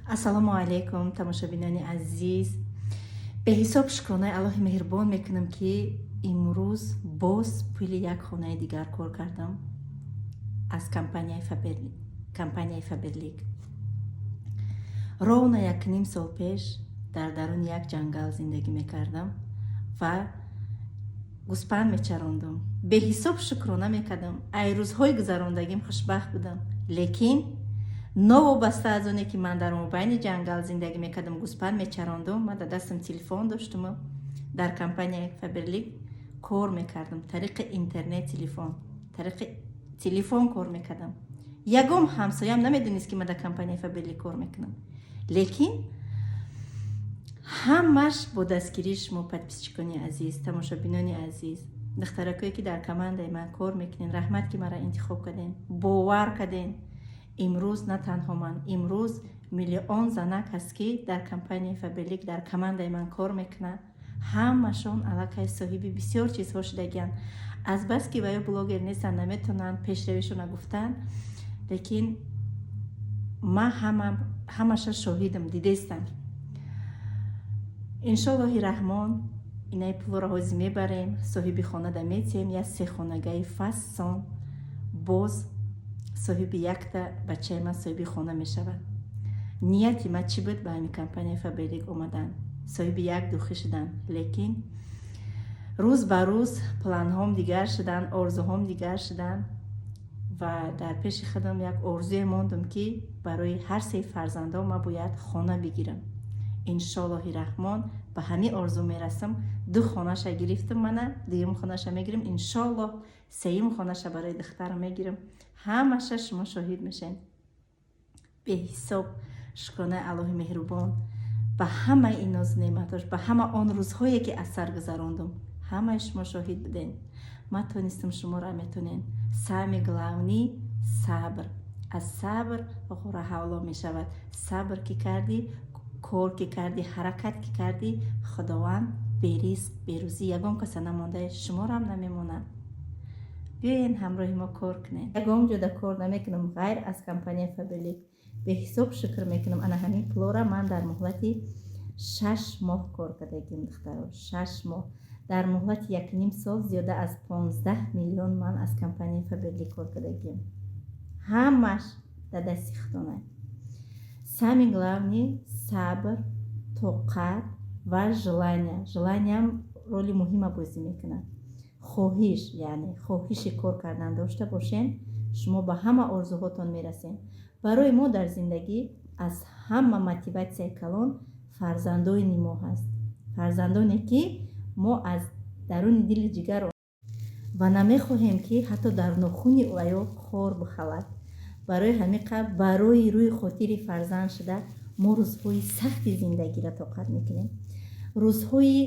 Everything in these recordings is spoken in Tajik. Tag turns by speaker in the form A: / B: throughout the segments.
A: ассалому алайкум тамошобинони азиз. беҳисоб шукронаи аллоҳи меҳрубон мекунам, ки имрӯз боз пули як хонаи дигар кор кардам аз компанияи Фаберлик. ровна 1.5 сол пеш дар даруни як ҷангал зиндагӣ мекардам ва гӯспанд мечарондам. беҳисоб шукрона мекардам. ай рӯзҳои гузарондагим хушбахт будам, лекин новобаста аз оне ки ман дар мобайни ҷангал зиндагӣ мекардам, гӯспанд мечарондам, ман дар дастам телефон доштуму дар компанияи Фаберлик кор мекардам. тариқи интернет телефон кор мекардам. ягон ҳамсоям намедонист ки ман дар компанияи Фаберлик кор мекунам, лекин ҳамаш бо дастгирии шумо подписчикони азиз, тамошобинони азиз, духтаракое ки дар командаи ман кор мекунен, раҳмат ки маро интихоб карден, бовар карден. имрӯз на танҳо ман, имрӯз миллион занак ҳаст ки дар компанияи Фаберлик дар командаи ман кор мекунад. ҳамашон аллакай соҳиби бисёр чизҳо шудагиянд. азбаски ва ё блогер нестанд, наметавонанд пешравишона гуфтан, лекин ман ҳамаша шоҳидам, дидестам. иншоаллоҳи раҳмон инаи пулро ҳозӣ мебарем, соҳиби хона да метием, як сехонагаи фассон боз соҳиби якта бачаи ман соҳиби хона мешавад. нияти ман чӣ буд ба ҳамин компанияи Фаберлик омадан, соҳиби як духӣ шудан, лекин рӯз ба рӯз планҳом дигар шудан, орзуҳом дигар шудан ва дар пеши худам як орзуе мондам, ки барои ҳар се фарзандом ман бояд хона бигирам. иншоаллоҳи раҳмон ба ҳамин орзу мерасам. 2 хонаша гирифтам, мана дуюм хонаша мегирам, иншоаллоҳ сеюм хонаша барои духтарам мегирам. ҳамаша шумо шоҳид мешен. беҳисоб шукронаи аллоҳи меҳрубон ба ҳамаи ин нозу неъматош, ба ҳама он рӯзҳое ки аз сар гузарондам, ҳамаи шумо шоҳид буден. ман тонистам шуморо метонен. сами главни сабр. аз сабр ғора ҳавло мешавад. сабр ки кардӣ, кор ки кардӣ, ҳаракат ки кардӣ, худованд беризқ берӯзӣ ягон каса намонда, шуморо ҳам намемонад. биёен ҳамроҳи мо кор кунем. ягон ҷода кор намекунам ғайр аз компанияи Фаберлик. беҳисоб шукр мекунам. ана ҳамин пулора ман дар муҳлати 6 моҳ кор кардагим духтаро. 6 моҳ дар муҳлати 1.5 сол зиёда аз 15 миллион ман аз компанияи Фаберлик кор кардагим. ҳамаш дар дасти худонай. Сами главни сабр, тоқат ва желания. желаниям роли муҳима бозӣ мекунад. хоҳиш, яъне хоҳиши кор кардан дошта бошен, шумо ба ҳама орзуҳотон мерасен. барои мо дар зиндагӣ аз ҳама мотиватсияи калон фарзандони мо ҳаст. фарзандоне ки мо аз даруни дили ҷигар ва намехоҳем ки ҳатто дар нохуни ӯ хор бихалад. барои ҳамин қабл барои рӯи хотири фарзанд шуда мо рӯзҳои сахти зиндагиро тоқат мекунем. рӯзҳои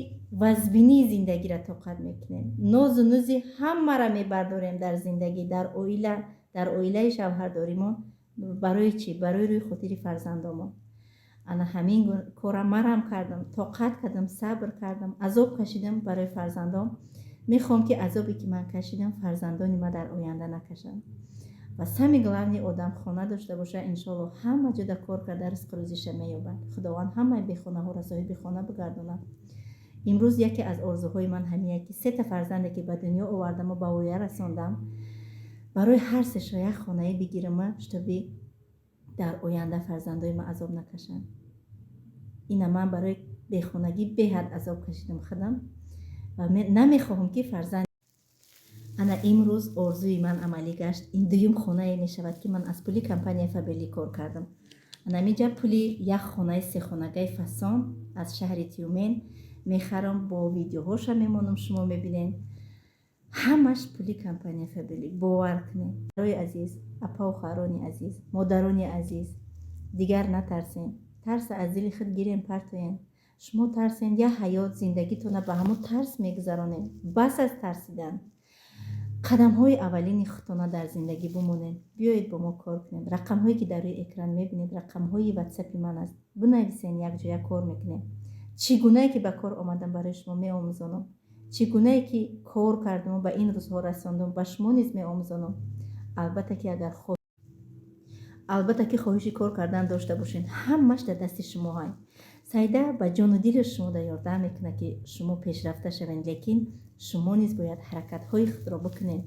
A: вазбинии зиндагиро тоқат мекунем. нозу нӯзи ҳамаро мебардорем дар зиндагӣ, дар оилаи шавҳардоримон. барои чӣ? барои рӯи хотири фарзандомон. ана ҳамин кора марам кардам, тоқат кардам, сабр кардам, азоб кашидам барои фарзандом. мехоҳам ки азобе ки ман кашидам фарзандони ман дар оянда накашанд. ва сами главни одам хона дошта боша, иншоаллоҳ ҳама ҷода кор карда ризқи рӯзиша меёбад. худованд ҳамаи бехонаҳоро соҳиби хона бигардонад. имрӯз яке аз орзуҳои ман ҳамие ки 3 фарзанде ки ба дунё овардаму ба воя расондам, барои ҳар сеша як хонаи бигирама, штоби дар оянда фарзандои ман азоб накашанд. ина ман барои бехонагӣ беҳад азоб кашидам худам ва намехоҳам ки фарзанд. ана имрӯз орзуи ман амалӣ гашт. ин дуюм хонае мешавад ки ман аз пули компанияи Фаберлик кор кардам. ана минҷа пули як хонаи сехонагаи фассон аз шаҳри Тюмен мехарам, бо видеоҳоша мемонам, шумо мебинен. ҳамаш пули компанияи Фаберлик. бовар кунед. барои азиз, апау харони азиз, модарони азиз, дигар натарсен. тарса аз дили худ гирен партоен. шумо тарсен я ҳаёт зиндагитона ба ҳамон тарс мегузаронед. бас аз тарсидан. қадамҳои аввалини худтона дар зиндагӣ бимонед. биёед бо мо кор кунед. рақамҳое ки дар рӯи экран мебинед рақамҳои ватсапи ман аст. бинависен, якҷоя кор мекунем. чӣ гунае ки ба кор омадам барои шумо меомӯзонам. чӣ гунае ки кор кардам ба ин рӯзҳо расондам ба шумо низ меомӯзонам. албатта ки агар البته که خواهشی کار کردن داشته باشین، همش در دست شما های. سایده به جان و دل شما در یاردن میکنه که شما پیشرفته شوین، لیکن شما نیز باید حرکت های خود را بکنین.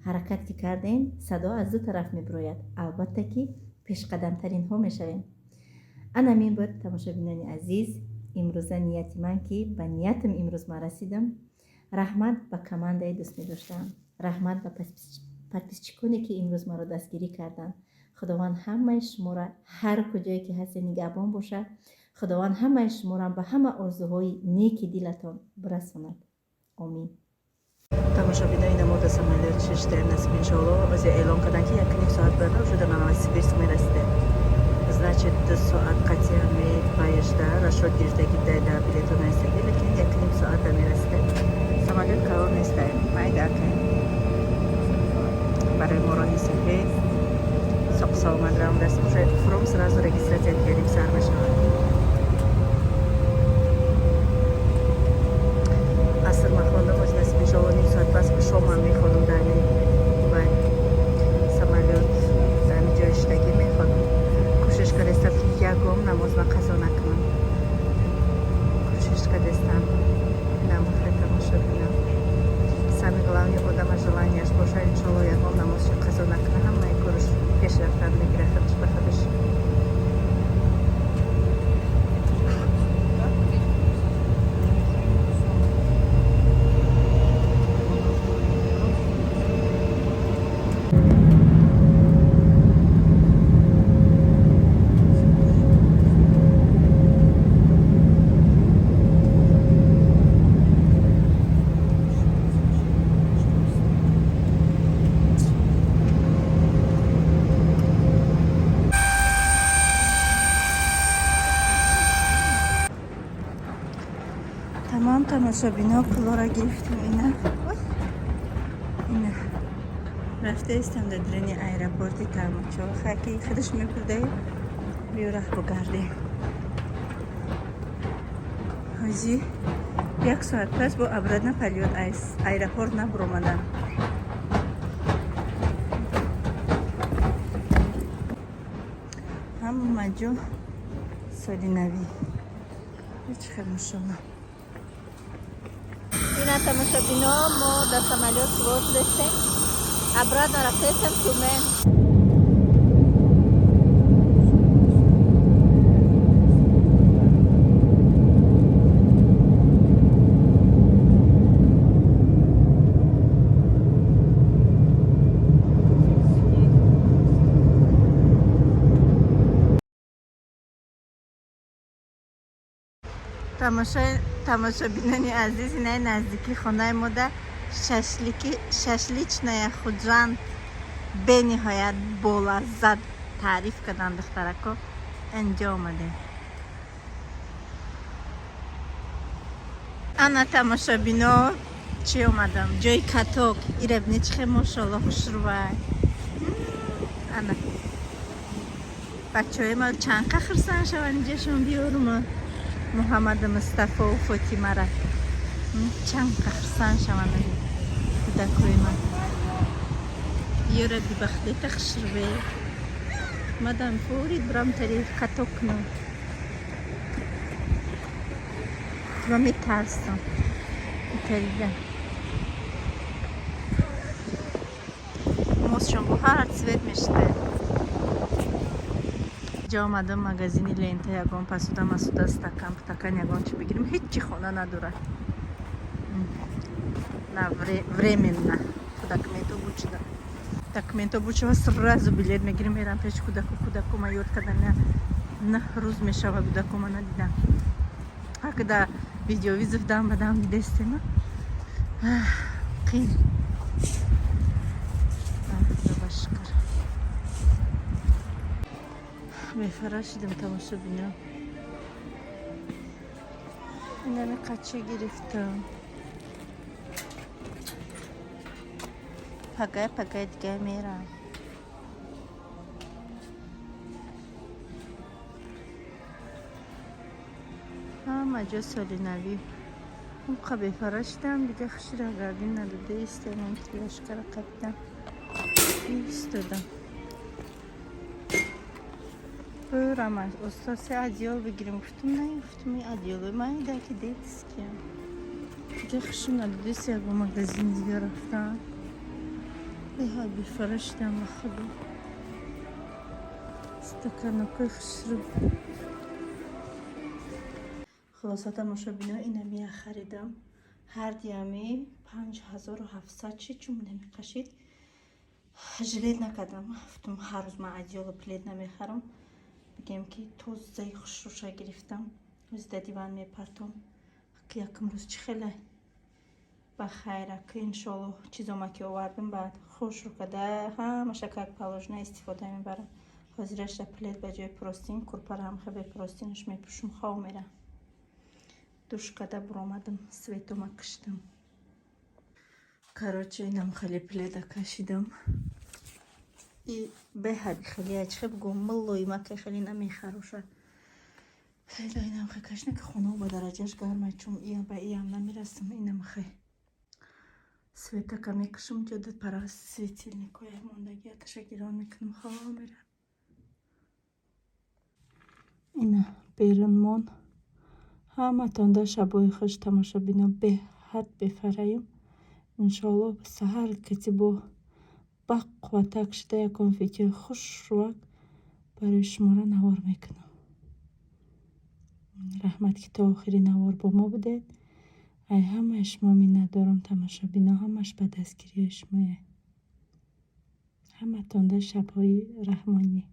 A: حرکت که کردین صدا از دو طرف میبروید، البته که پیش قدم ترین ها میشوین. انا مین بود تماشابینان عزیز، امروزه نیت من که به نیتم امروز ما رسیدم. رحمت به کمانده دوست می داشتم، رحمت به پرپیچکونی که امروز ما را دستگیری کردن. خداوند همه شما را هر کجایی که هستی نگهبان باشد. خداوند همه شما را به همه آرزوهای نیک دلتان برساند. آمین.
B: тамошобинои намуд самолет 6 дер насиб иншоалло ози эълон кардан ки 1,5 соат барна уже до новосибирск мерасиде. Значит 2 соат қатъиян мебаешда расшод гирифтаги да билето наистаги, лекин 1,5 соат да мерасиде. Самолет карор нестай майдака барои мо роҳи соҳӣ соқ саломат равандастим. уже фуром сразу регистратсия кардем, сар мешавад. аср махондам ози насиб иншоалло ним соат пас шомам мехонам дани бай самолет дами ҷойиштагӣ мехонам. кӯшиш кардестам ки ягом намоз ва қазо накунам. кӯшиш кардестам намозе тамошобинам. сами главни одама желанияш боша иншоалло ягом намозши қазо накуна, ҳамаи корш пешрафтан мегира худш ба худш. Tamam тамошобино пулора гирифтем. ина рафтаистам дар дурани аэропорти Тамачо. хаки худаш мепурдаи биёрах бугардем. ҳози 1 соат пас бо обратно полет аэропорт набуромадам. ҳама ҷо соли навӣ. ҳеҷ хелмушома. Ина тамошобино мо дар самолет сувор шудем. Обратно рафтаистам Тюмен. тамошобинони азиз, инаи наздики хонаи мо да шашличная худжанд бениҳоят болаззат таъриф кардан духтарако инҷо омадем. ана тамошобино чӣ омадам ҷои каток. ира бини чӣ хел мошалло хушрувай. ана бачаҳои мо чанқа хурсанд шаванд инҷошон биёрума муҳаммаду мустафо و фотимара чанқа хурсанд шаванд кӯдакҳои ман. биёра дубахтета хушруве мадам фори бурам тари каток кунам. ва метарсам итарида мозшон бо ҳар цвет мешиде. ҷо омадам магазини лента ягон пасуда масуда стакан ягон чӣ бигирем. ҳеҷ чӣ хона надорад. на временно документов бучида. Документов бучива сразу билет мегирем мерам пеш кӯдаку ма ёд кардам. на рӯз мешава кӯдаку ма надидам. акда видеовизов дам бадам дидестема қин башкар бефара шидам. тамошобино инами қача гирифтам. пагай дига мерам. ҳама ҷо соли навӣ. qa бефара шидам дига хушира гардин надода истемам ки лашкара қабидам истодам.
A: برم از استاس ادیال بگیریم. گفتم نه، گفتم این ادیال من ایده که دیتس کیم دیگه خشم ندیدیست یک با مگزین دیگه رفتم ها بفرشتم و خدا استکانکوی خسرو. خلاصه تماشابینا اینمی خریدم. هر دیمی 5700 چی چون نمیکشید. ژلید نکردم. گفتم هر روز من ادیال پلید نمیخرم. بگم که توزه خشروشا گرفتم. روز دیوان میپرتم. که یکم روز چی خیلی بخیره که انشالله چیزا که آوردم بعد خوش رو کده همه شکر پالوژنه استفاده میبرم. حاضرش پلید به جای پروستین کرپر هم خیلی پروستینش میپوشم خواه میره. دوش کده برامدم سویتو ما کشتم. کاروچه اینم خیلی پلیده کشیدم. ای به هدی خیلی اچخه بگم ملوی ما که خیلی نمیخروشه. خیلی اینم خیلی کشنه که خونه با درجهش گرمه چون این به این نمیرسم. اینم خیلی سویتا که میکشم جدید پرا سویتیل نیکوی موندگی تشکیران میکنم خواه میره. اینه بیرون همه تانده شبای خوش تماشا بینا به حد بفرایم. انشالله سهر کسی با بق و تک شده یکم ویدیو خوش رو برای شما را نوار میکنم. رحمت که تا آخری نوار با ما بوده. ای همه شما می ندارم تماشا بینا همش به دستگیری شمایه. همه تانده شبهای رحمانی.